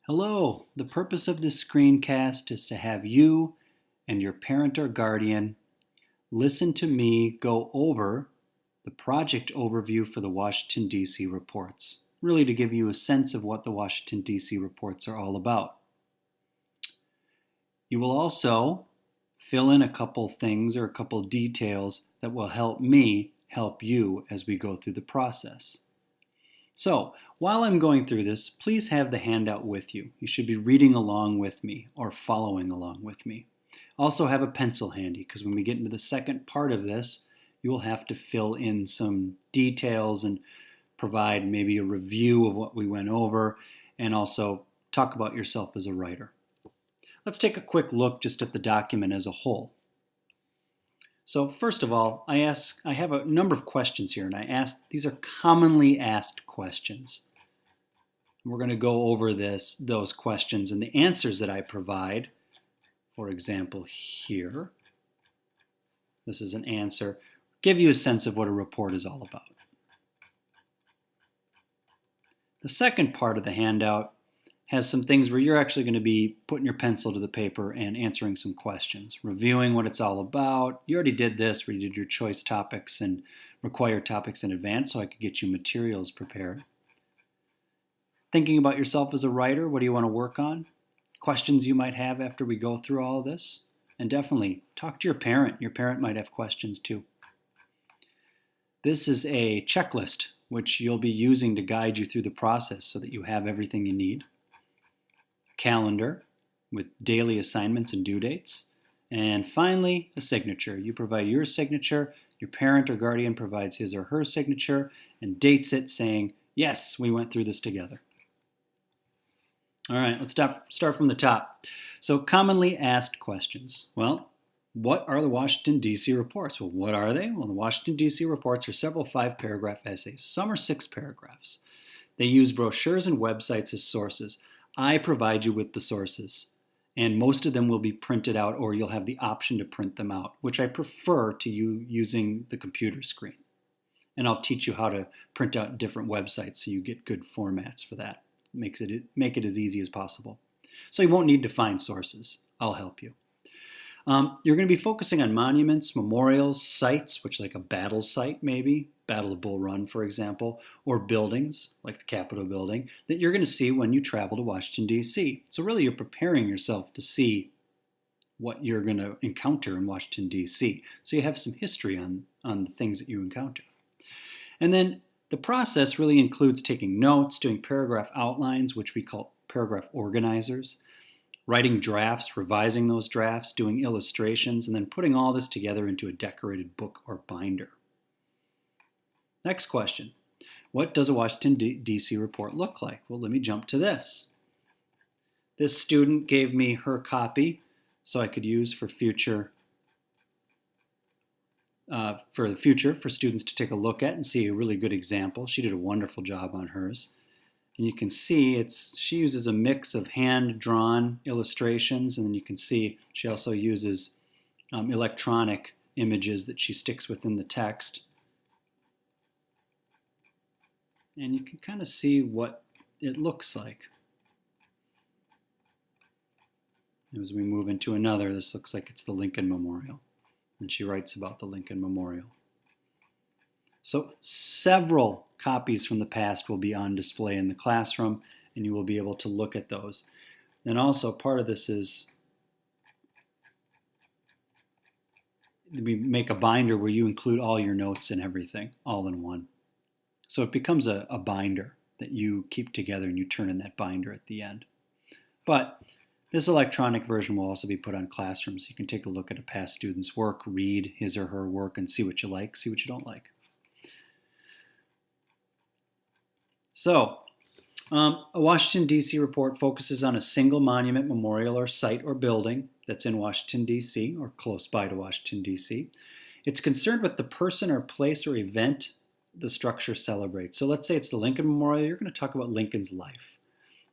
Hello, the purpose of this screencast is to have you and your parent or guardian listen to me go over the project overview for the Washington, D.C. reports, really to give you a sense of what the Washington, D.C. reports are all about. You will also fill in a couple things or a couple details that will help me help you as we go through the process. So, while I'm going through this, please have the handout with you. You should be reading along with me or following along with me. Also have a pencil handy because when we get into the second part of this, you will have to fill in some details and provide maybe a review of what we went over and also talk about yourself as a writer. Let's take a quick look just at the document as a whole. So first of all, I have a number of questions here, and these are commonly asked questions. We're going to go over those questions and the answers that I provide. For example, here, this is an answer. Give you a sense of what a report is all about. The second part of the handout has some things where you're actually going to be putting your pencil to the paper and answering some questions, reviewing what it's all about. You already did this where you did your choice topics and required topics in advance so I could get you materials prepared. Thinking about yourself as a writer, what do you want to work on? Questions you might have after we go through all of this. And definitely talk to your parent. Your parent might have questions too. This is a checklist which you'll be using to guide you through the process so that you have everything you need. Calendar with daily assignments and due dates. And finally, a signature. You provide your signature, your parent or guardian provides his or her signature and dates it saying, yes, we went through this together. All right, let's start from the top. So commonly asked questions. Well, what are the Washington, D.C. reports? Well, what are they? Well, the Washington, D.C. reports are several 5-paragraph essays. Some are 6 paragraphs. They use brochures and websites as sources. I provide you with the sources, and most of them will be printed out or you'll have the option to print them out, which I prefer to you using the computer screen. And I'll teach you how to print out different websites so you get good formats for that. Make it as easy as possible. So you won't need to find sources. I'll help you. You're going to be focusing on monuments, memorials, sites, which like a battle site maybe, Battle of Bull Run, for example, or buildings like the Capitol building that you're going to see when you travel to Washington, D.C. So really you're preparing yourself to see what you're going to encounter in Washington, D.C. So you have some history on the things that you encounter. And then the process really includes taking notes, doing paragraph outlines, which we call paragraph organizers, writing drafts, revising those drafts, doing illustrations, and then putting all this together into a decorated book or binder. Next question. What does a Washington, D.C. report look like? Well, let me jump to this. This student gave me her copy so I could use for the future for students to take a look at and see a really good example. She did a wonderful job on hers. And you can see she uses a mix of hand-drawn illustrations, and then you can see she also uses electronic images that she sticks within the text. And you can kind of see what it looks like. As we move into another, this looks like it's the Lincoln Memorial. And she writes about the Lincoln Memorial. So several copies from the past will be on display in the classroom, and you will be able to look at those. And also part of this is we make a binder where you include all your notes and everything all in one. So it becomes a binder that you keep together and you turn in that binder at the end. But this electronic version will also be put on classrooms. You can take a look at a past student's work, read his or her work, and see what you like, see what you don't like. So, a Washington, D.C. report focuses on a single monument, memorial, or site or building that's in Washington, D.C., or close by to Washington, D.C. It's concerned with the person or place or event the structure celebrates. So let's say it's the Lincoln Memorial. You're going to talk about Lincoln's life.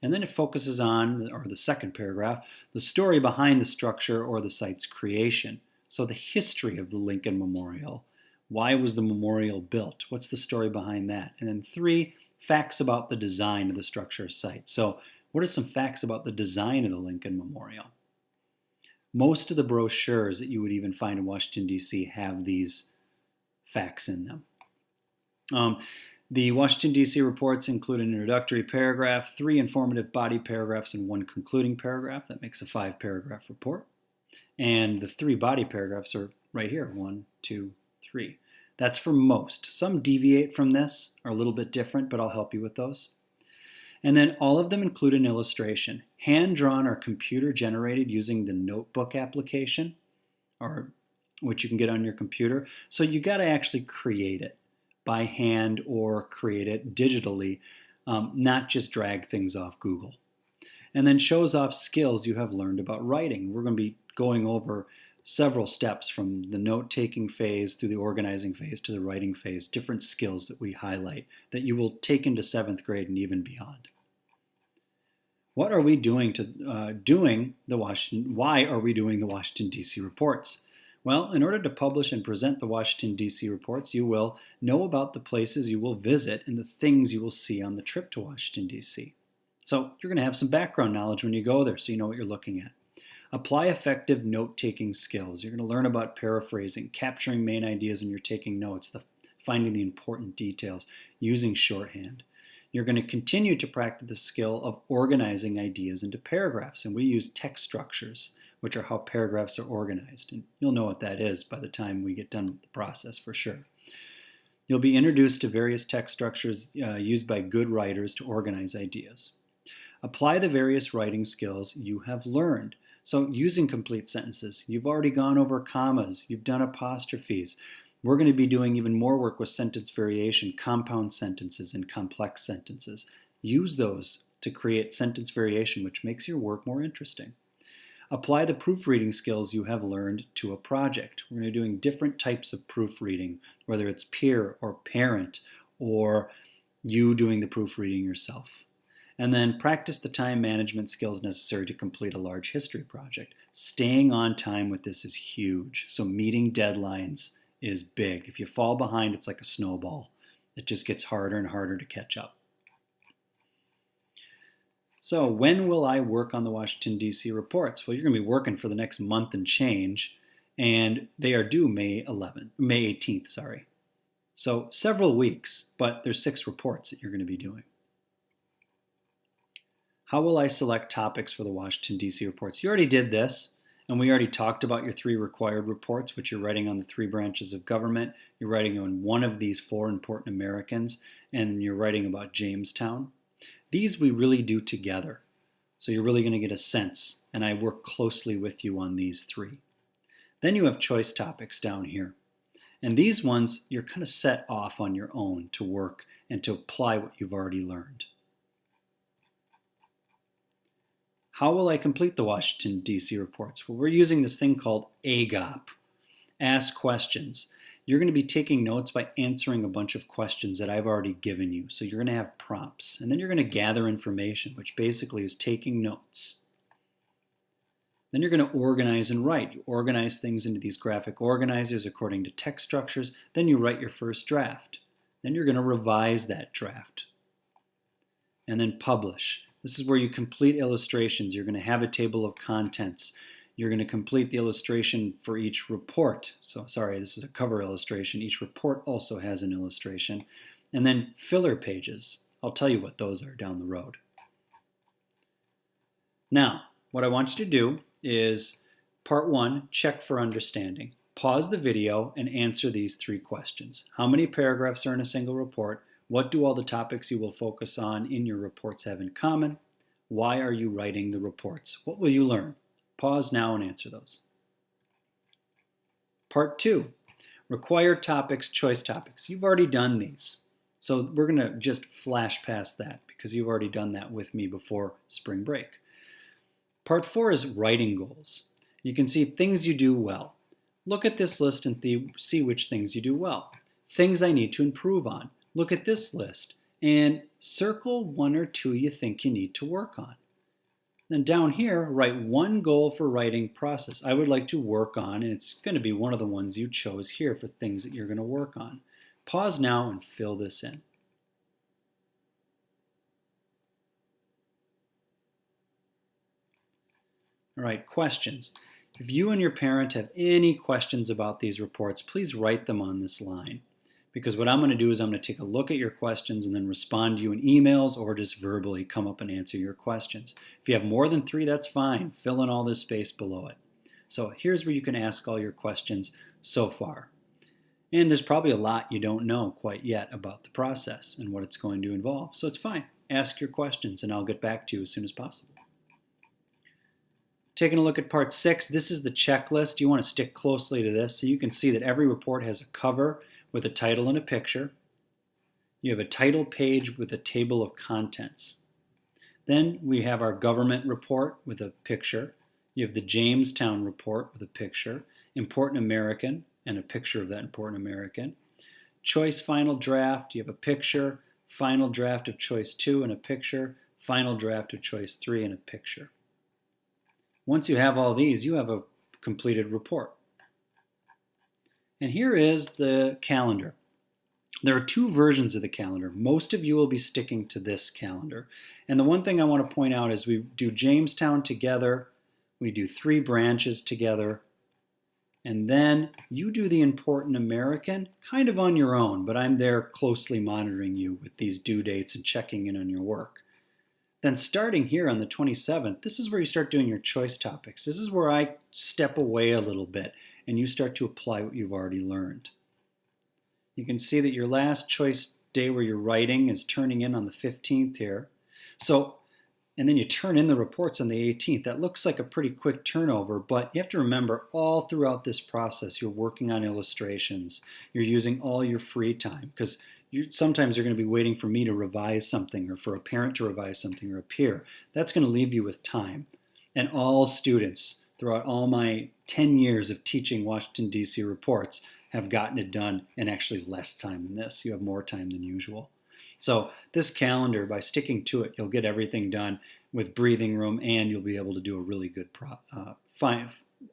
And then it focuses on, or the second paragraph, the story behind the structure or the site's creation. So the history of the Lincoln Memorial. Why was the memorial built? What's the story behind that? And then 3, facts about the design of the structure site. So What are some facts about the design of the Lincoln Memorial? Most of the brochures that you would even find in Washington, D.C. have these facts in them. The Washington, D.C. reports include an introductory paragraph, 3 informative body paragraphs, and 1 concluding paragraph. That makes a 5-paragraph report. And the 3 body paragraphs are right here, 1, 2, 3. That's for most. Some deviate from this, are a little bit different, but I'll help you with those. And then all of them include an illustration, hand-drawn or computer-generated using the notebook application, or which you can get on your computer. So you got to actually create it by hand or create it digitally, not just drag things off Google. And then shows off skills you have learned about writing. We're going to be going over several steps from the note-taking phase through the organizing phase to the writing phase, different skills that we highlight that you will take into 7th grade and even beyond. What are we doing why are we doing the Washington, D.C. reports? Well, in order to publish and present the Washington, D.C. reports, you will know about the places you will visit and the things you will see on the trip to Washington, D.C. So you're going to have some background knowledge when you go there so you know what you're looking at. Apply effective note-taking skills. You're going to learn about paraphrasing, capturing main ideas when you're taking notes, finding the important details, using shorthand. You're going to continue to practice the skill of organizing ideas into paragraphs, and we use text structures, which are how paragraphs are organized. And you'll know what that is by the time we get done with the process for sure. You'll be introduced to various text structures used by good writers to organize ideas. Apply the various writing skills you have learned. So using complete sentences, you've already gone over commas, you've done apostrophes. We're going to be doing even more work with sentence variation, compound sentences, and complex sentences. Use those to create sentence variation, which makes your work more interesting. Apply the proofreading skills you have learned to a project. We're going to be doing different types of proofreading, whether it's peer or parent, or you doing the proofreading yourself. And then practice the time management skills necessary to complete a large history project. Staying on time with this is huge. So meeting deadlines is big. If you fall behind, it's like a snowball. It just gets harder and harder to catch up. So when will I work on the Washington, D.C. reports? Well, you're going to be working for the next month and change, and they are due May 18th. So several weeks, but there's 6 reports that you're going to be doing. How will I select topics for the Washington, D.C. reports? You already did this, and we already talked about your 3 required reports, which you're writing on the 3 branches of government. You're writing on one of these 4 important Americans, and you're writing about Jamestown. These we really do together, so you're really going to get a sense, and I work closely with you on these 3. Then you have choice topics down here, and these ones you're kind of set off on your own to work and to apply what you've already learned. How will I complete the Washington, D.C. reports? Well, we're using this thing called AGOP, Ask Questions. You're going to be taking notes by answering a bunch of questions that I've already given you. So you're going to have prompts, and then you're going to gather information, which basically is taking notes. Then you're going to organize and write. You organize things into these graphic organizers according to text structures. Then you write your first draft. Then you're going to revise that draft. And then publish. This is where you complete illustrations. You're going to have a table of contents. You're going to complete the illustration for each report. So, sorry, this is a cover illustration. Each report also has an illustration. And then filler pages. I'll tell you what those are down the road. Now, what I want you to do is, part 1, check for understanding. Pause the video and answer these 3 questions. How many paragraphs are in a single report? What do all the topics you will focus on in your reports have in common? Why are you writing the reports? What will you learn? Pause now and answer those. Part 2, required topics, choice topics. You've already done these. So we're going to just flash past that because you've already done that with me before spring break. Part 4 is writing goals. You can see things you do well. Look at this list and see which things you do well. Things I need to improve on. Look at this list and circle 1 or 2 you think you need to work on. Then down here, write 1 goal for writing process. I would like to work on, and it's going to be one of the ones you chose here for things that you're going to work on. Pause now and fill this in. All right, questions. If you and your parent have any questions about these reports, please write them on this line. Because what I'm going to do is I'm going to take a look at your questions and then respond to you in emails or just verbally come up and answer your questions. If you have more than 3, that's fine. Fill in all this space below it. So here's where you can ask all your questions so far. And there's probably a lot you don't know quite yet about the process and what it's going to involve. So it's fine. Ask your questions and I'll get back to you as soon as possible. Taking a look at part 6, this is the checklist. You want to stick closely to this so you can see that every report has a cover with a title and a picture. You have a title page with a table of contents. Then we have our government report with a picture. You have the Jamestown report with a picture, Important American, and a picture of that Important American. Choice final draft, you have a picture, final draft of choice 2 and a picture, final draft of choice 3 and a picture. Once you have all these, you have a completed report. And here is the calendar. There are 2 versions of the calendar. Most of you will be sticking to this calendar. And the one thing I want to point out is we do Jamestown together, we do 3 branches together, and then you do the Important American kind of on your own, but I'm there closely monitoring you with these due dates and checking in on your work. Then starting here on the 27th, this is where you start doing your choice topics. This is where I step away a little bit and you start to apply what you've already learned. You can see that your last choice day where you're writing is turning in on the 15th here. And then you turn in the reports on the 18th. That looks like a pretty quick turnover, but you have to remember all throughout this process, you're working on illustrations. You're using all your free time because sometimes you're going to be waiting for me to revise something or for a parent to revise something or a peer. That's going to leave you with time. And all students throughout all my 10 years of teaching Washington, D.C. reports have gotten it done in actually less time than this. You have more time than usual. So this calendar, by sticking to it, you'll get everything done with breathing room and you'll be able to do a really good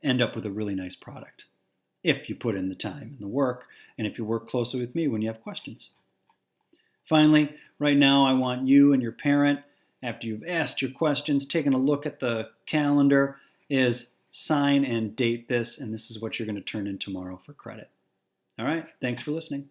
end up with a really nice product if you put in the time and the work and if you work closely with me when you have questions. Finally, right now I want you and your parent, after you've asked your questions, taken a look at the calendar, is sign and date this, and this is what you're going to turn in tomorrow for credit. All right, thanks for listening.